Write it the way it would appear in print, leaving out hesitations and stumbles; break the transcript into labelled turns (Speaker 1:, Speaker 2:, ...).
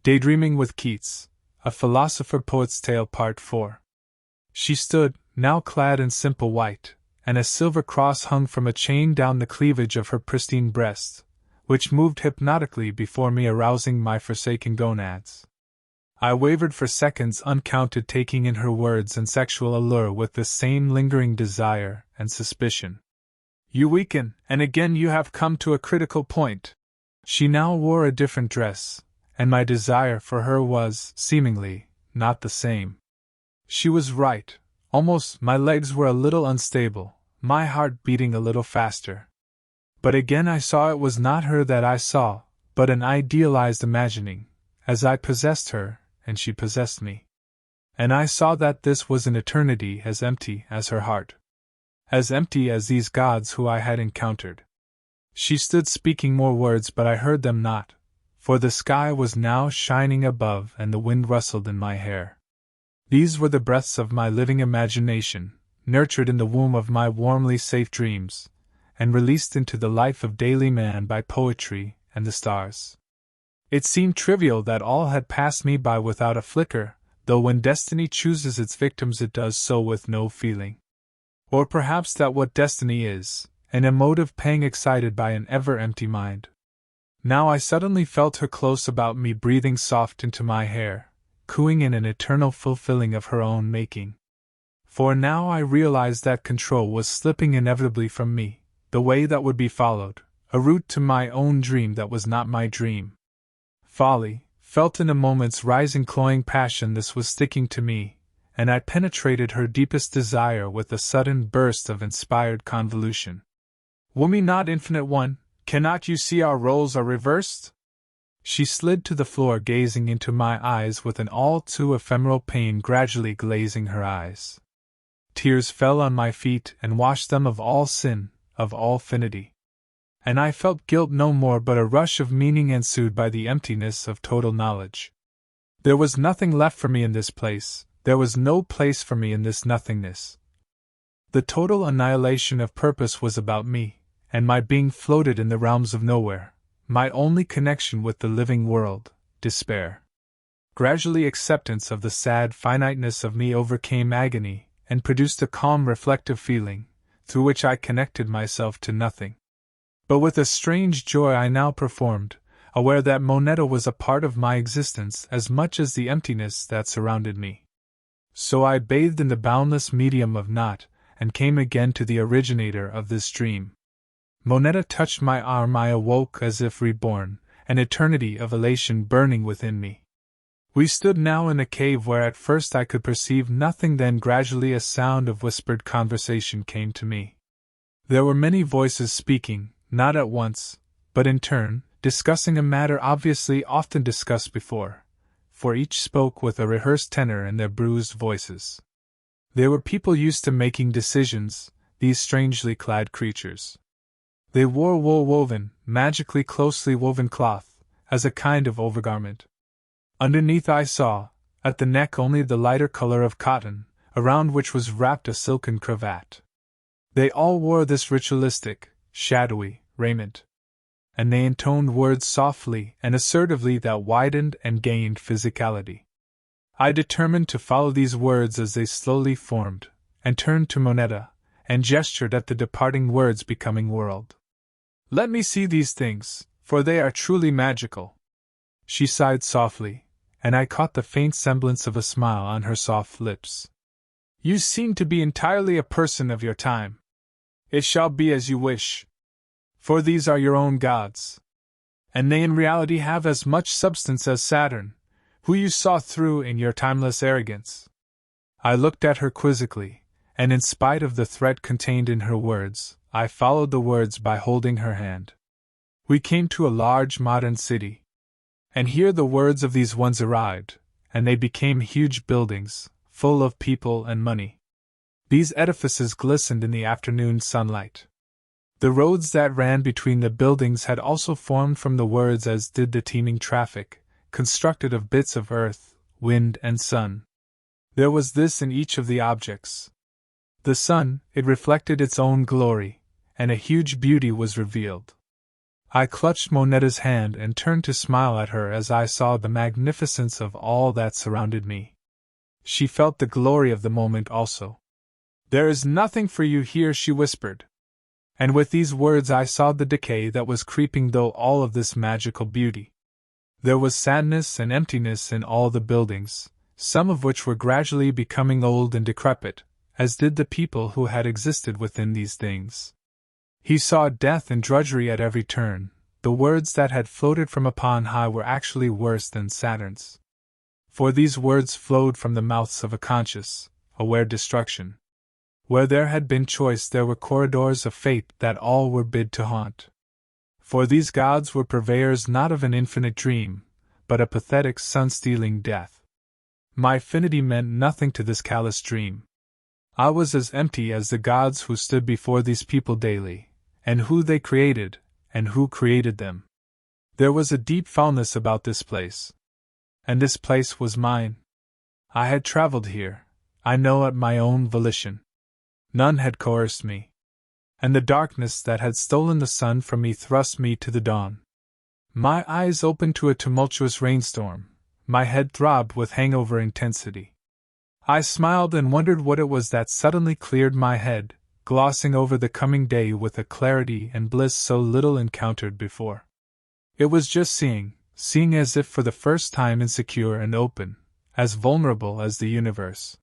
Speaker 1: Daydreaming with Keats, A Philosopher Poet's Tale Part 4. She stood, now clad in simple white, and a silver cross hung from a chain down the cleavage of her pristine breast, which moved hypnotically before me, arousing my forsaken gonads. I wavered for seconds uncounted, taking in her words and sexual allure with the same lingering desire and suspicion. You weaken, and again you have come to a critical point. She now wore a different dress, and my desire for her was, seemingly, not the same. She was right. Almost my legs were a little unstable, my heart beating a little faster. But again I saw it was not her that I saw, but an idealized imagining, as I possessed her, and she possessed me. And I saw that this was an eternity as empty as her heart. As empty as these gods who I had encountered. She stood speaking more words, but I heard them not, for the sky was now shining above and the wind rustled in my hair. These were the breaths of my living imagination, nurtured in the womb of my warmly safe dreams, and released into the life of daily man by poetry and the stars. It seemed trivial that all had passed me by without a flicker, though when destiny chooses its victims it does so with no feeling. Or perhaps that what destiny is, an emotive pang excited by an ever-empty mind. Now I suddenly felt her close about me, breathing soft into my hair, cooing in an eternal fulfilling of her own making. For now I realized that control was slipping inevitably from me, the way that would be followed, a route to my own dream that was not my dream. Folly, felt in a moment's rising cloying passion, this was sticking to me, and I penetrated her deepest desire with a sudden burst of inspired convolution. Will me not, infinite one, cannot you see our roles are reversed? She slid to the floor, gazing into my eyes with an all too ephemeral pain gradually glazing her eyes. Tears fell on my feet and washed them of all sin, of all finity. And I felt guilt no more, but a rush of meaning ensued by the emptiness of total knowledge. There was nothing left for me in this place, there was no place for me in this nothingness. The total annihilation of purpose was about me, and my being floated in the realms of nowhere, my only connection with the living world, despair. Gradually acceptance of the sad finiteness of me overcame agony, and produced a calm reflective feeling, through which I connected myself to nothing. But with a strange joy I now performed, aware that Moneta was a part of my existence as much as the emptiness that surrounded me. So I bathed in the boundless medium of naught, and came again to the originator of this dream. Moneta touched my arm, I awoke as if reborn, an eternity of elation burning within me. We stood now in a cave where at first I could perceive nothing, then gradually a sound of whispered conversation came to me. There were many voices speaking, not at once, but in turn, discussing a matter obviously often discussed before, for each spoke with a rehearsed tenor in their bruised voices. They were people used to making decisions, these strangely clad creatures. They wore wool-woven, magically closely woven cloth, as a kind of overgarment. Underneath I saw, at the neck, only the lighter color of cotton, around which was wrapped a silken cravat. They all wore this ritualistic, shadowy raiment, and they intoned words softly and assertively that widened and gained physicality. I determined to follow these words as they slowly formed, and turned to Moneta, and gestured at the departing words becoming world. Let me see these things, for they are truly magical. She sighed softly, and I caught the faint semblance of a smile on her soft lips. You seem to be entirely a person of your time. It shall be as you wish. For these are your own gods. And they in reality have as much substance as Saturn, who you saw through in your timeless arrogance. I looked at her quizzically, and in spite of the threat contained in her words, I followed the words by holding her hand. We came to a large modern city. And here the words of these ones arrived, and they became huge buildings, full of people and money. These edifices glistened in the afternoon sunlight. The roads that ran between the buildings had also formed from the words, as did the teeming traffic, constructed of bits of earth, wind, and sun. There was this in each of the objects. The sun, it reflected its own glory, and a huge beauty was revealed. I clutched Monetta's hand and turned to smile at her as I saw the magnificence of all that surrounded me. She felt the glory of the moment also. "There is nothing for you here," she whispered. And with these words I saw the decay that was creeping through all of this magical beauty. There was sadness and emptiness in all the buildings, some of which were gradually becoming old and decrepit, as did the people who had existed within these things. He saw death and drudgery at every turn. The words that had floated from upon high were actually worse than Saturn's. For these words flowed from the mouths of a conscious, aware destruction. Where there had been choice there were corridors of fate that all were bid to haunt. For these gods were purveyors not of an infinite dream, but a pathetic sun-stealing death. My affinity meant nothing to this callous dream. I was as empty as the gods who stood before these people daily, and who they created, and who created them. There was a deep foulness about this place. And this place was mine. I had traveled here, I know, at my own volition. None had coerced me. And the darkness that had stolen the sun from me thrust me to the dawn. My eyes opened to a tumultuous rainstorm, my head throbbed with hangover intensity. I smiled and wondered what it was that suddenly cleared my head, glossing over the coming day with a clarity and bliss so little encountered before. It was just seeing as if for the first time insecure and open, as vulnerable as the universe.